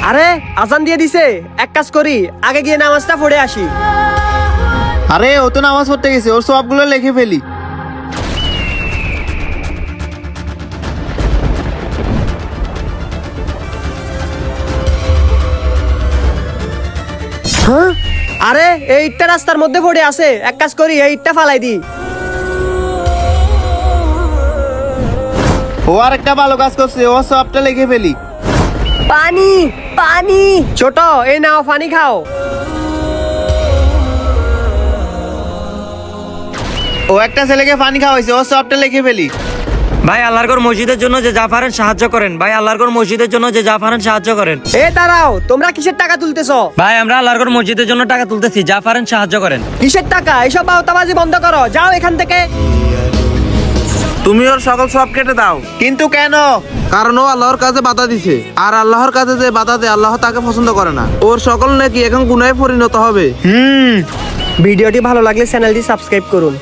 আরে আজান দিয়ে দিছে, এক কাজ করি, আগে গিয়ে নামাজটা পড়ে আসি। আরে ও তো নামাজ পড়তে গেছে, ওর সবগুলো লিখে ফেলি। হ্যাঁ, আরে এই ইটটা রাস্তার মধ্যে পড়ে আছে, এক কাজ করি, এই ইটটা ফালাই দি। ও আর একটা ভালো কাজ করছে, ও সবটা লিখে ফেলি। পানি পানি, ছোট এই নাও পানি খাও। ও একটা ছেলেকে পানি খাওয়াইছে, ও সবটা লিখে ফেলি। ভাই আল্লাহর ঘর মসজিদের জন্য যে যা পারেন সাহায্য করেন। ভাই আল্লাহর ঘর মসজিদের জন্য যে যা পারেন সাহায্য করেন। এ দাঁড়াও, তোমরা কিসের টাকা তুলতেছো? ভাই আমরা আল্লাহর ঘর মসজিদের জন্য টাকা তুলতেছি, যা পারেন সাহায্য করেন। কিসের টাকা? এইসব বাউতাবাজি বন্ধ করো, যাও এখান থেকে। তুমি ওর সকল সব কেটে দাও। কিন্তু কেন? কারণ ও আল্লাহর কাছে বাধা দিছে, আর আল্লাহর কাছে যে বাধা দেয় আল্লাহ তাকে পছন্দ করে না। ওর সকল নাকি এখন গুনাহে পরিণত হবে। ভিডিওটি ভালো লাগলে চ্যানেলটি সাবস্ক্রাইব করুন।